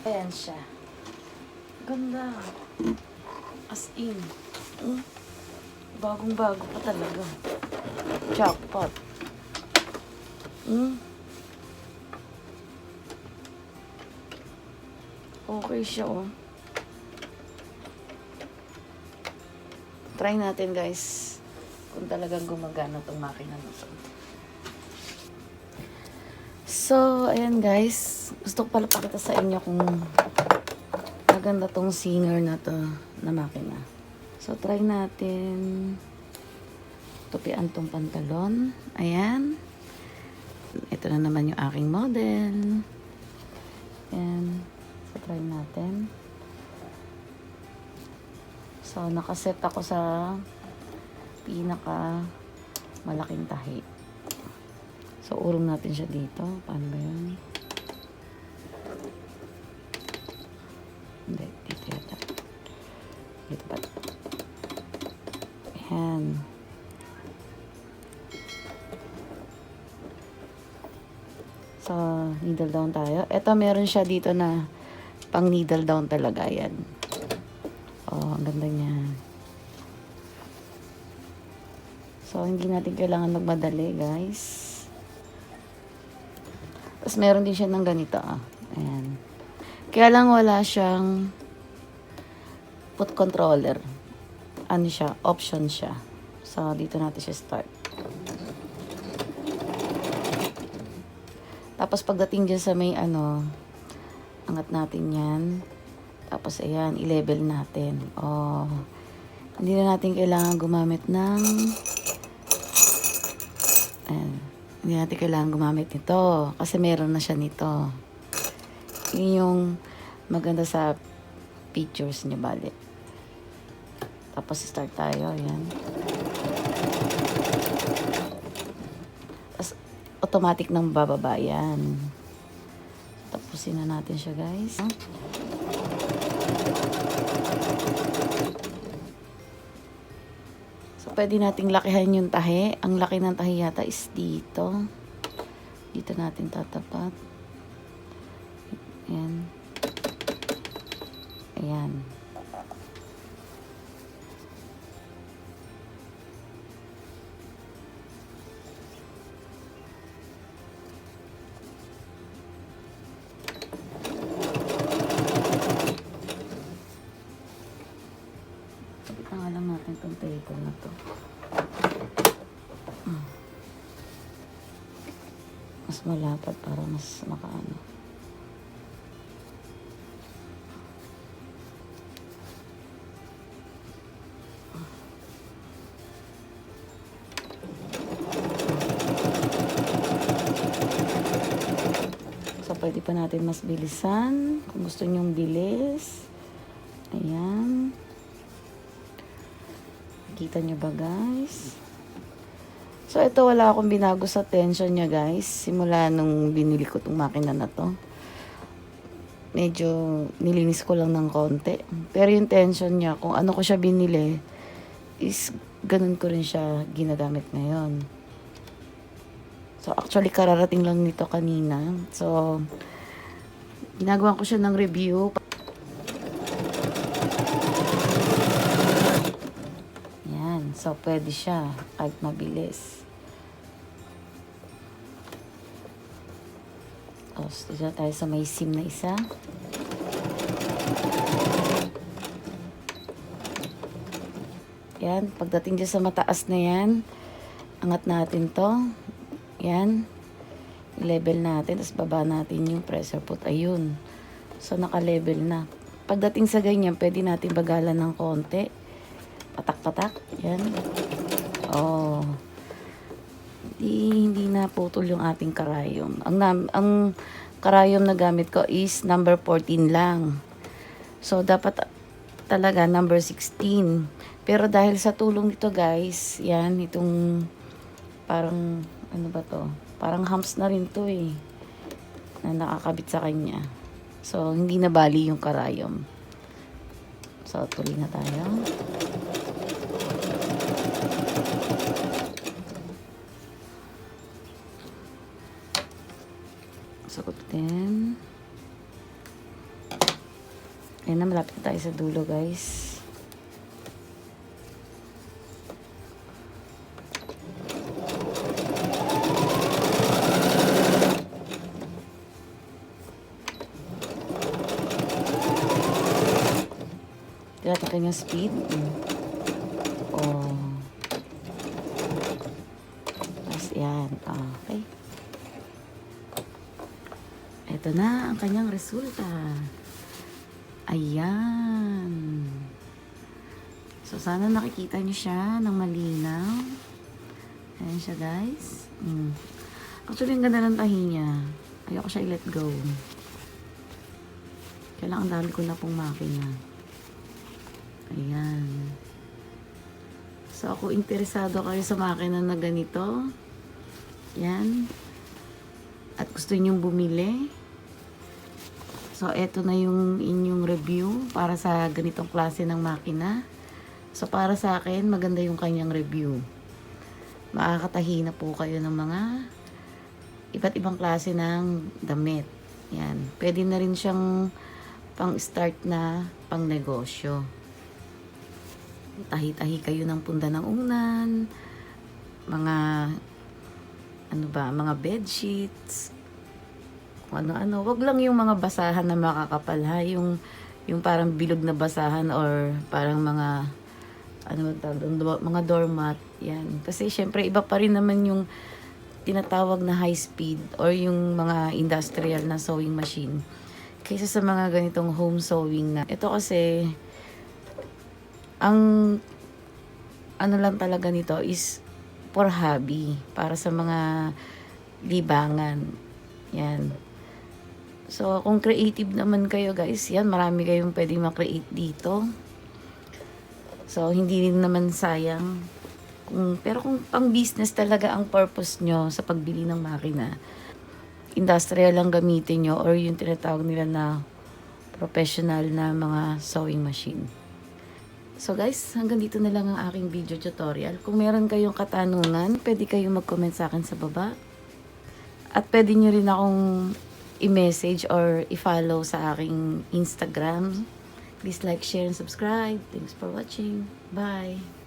Ayan siya. Ganda. As in. Bagong-bago pa talaga. Jackpot. Okay siya, oh. Try natin, guys, kung talagang gumagana tong makina na to. So, ayan, guys. Gusto ko pala pakita sa inyo kung maganda tong Singer na to na makina. So, try natin tupian tong pantalon. Ayan. Ito na naman yung aking model. Ayan. So, try natin. So, nakaset ako sa pinaka malaking tahi. So, urong natin siya dito. Paano ba yun? Hindi, dito yata. Dito pa. Ayan. So, needle down tayo. Ito, meron siya dito na pang needle down talaga. Yan. Oh, ang ganda niya. So, hindi natin kailangan magmadali, guys. Tapos, meron din siya ng ganito. Ayan. Kaya lang wala siyang foot controller. Ano siya? Option siya. So, dito natin siya start. Tapos, pagdating dyan sa may angat natin yan. Tapos, ayan, i-level natin. Oh, hindi na natin kailangan gumamit ng ayan. Hindi natin kailangan gumamit nito. Kasi meron na siya nito. Yun yung maganda sa pictures niya, bali. Tapos, start tayo. Ayan. Tapos, automatic nang bababa. Yan. Tapusin na natin siya, guys. So, pwede nating lakihan yung tahi. Ang laki ng tahi yata is dito. Dito natin tatapat. Ayan. Ayan. Kapit na nga lang natin itong table na to. Mas malapad para mas makaano. So, pwede pa natin mas bilisan. Kung gusto nyong bilis. Ayan. Kita nyo ba, guys? So, ito wala akong binago sa tension niya, guys. Simula nung binili ko itong makina na to. Medyo nilinis ko lang ng konti. Pero yung tension niya, kung ano ko siya binili, is ganun ko rin siya ginagamit ngayon. So, actually, kararating lang nito kanina. So, ginagawa ko siya ng review. Yan. So, pwede siya kahit mabilis. Tapos, dito tayo sa may SIM na isa. Yan. Pagdating dyan sa mataas na yan, angat natin to. Yan. I-level natin. Tapos, baba natin yung pressure foot. Ayun. So, naka-level na. Pagdating sa ganyan, pwede natin bagalan ng konti. Patak-patak. Yan. Oh. Hindi na putol yung ating karayom. Ang karayom na gamit ko is number 14 lang. So, dapat talaga number 16. Pero dahil sa tulong nito, guys, yan, itong parang, ano ba to? Parang humps na rin to eh. Na nakakabit sa kanya. So, hindi na bali yung karayom. So, tuloy na tayo. Sagutin. Ayan na, malapit na tayo sa dulo, guys. Tinatakay yung speed. Oh. Tapos yan. Okay. Ito na ang kanyang resulta. Ayan. So, sana nakikita nyo siya ng malinaw. Ayan siya, guys. Actually, ang ganda ng tahi niya. Ayoko siya i-let go. Kailangan dami ko na pong makina. Ayan. So, ako interesado kayo sa makina na ganito. Yan. At gusto ninyong bumili. So, eto na yung inyong review para sa ganitong klase ng makina. So, para sa akin, maganda yung kanyang review. Makakatahi na po kayo ng mga iba't ibang klase ng damit. Yan. Pwede na rin siyang pang-start na pang-negosyo. Tahi-tahi kayo ng punda ng unan, mga mga bed sheets, kung ano-ano. Wag lang yung mga basahan na makakapal, ha, yung parang bilog na basahan or parang mga mga doormat, yan. Kasi syempre iba pa rin naman yung tinatawag na high speed or yung mga industrial na sewing machine kaysa sa mga ganitong home sewing na. Ito kasi ang ano lang talaga nito is for hobby, para sa mga libangan. Yan. So, kung creative naman kayo, guys, yan, marami kayong pwedeng ma-create dito. So, hindi rin naman sayang. Pero kung pang business talaga ang purpose nyo sa pagbili ng makina, industrial lang gamitin nyo or yung tinatawag nila na professional na mga sewing machine. So guys, hanggang dito na lang ang aking video tutorial. Kung meron kayong katanungan, pwede kayong mag-comment sa akin sa baba. At pwede nyo rin akong i-message or i-follow sa aking Instagram. Please like, share, and subscribe. Thanks for watching. Bye!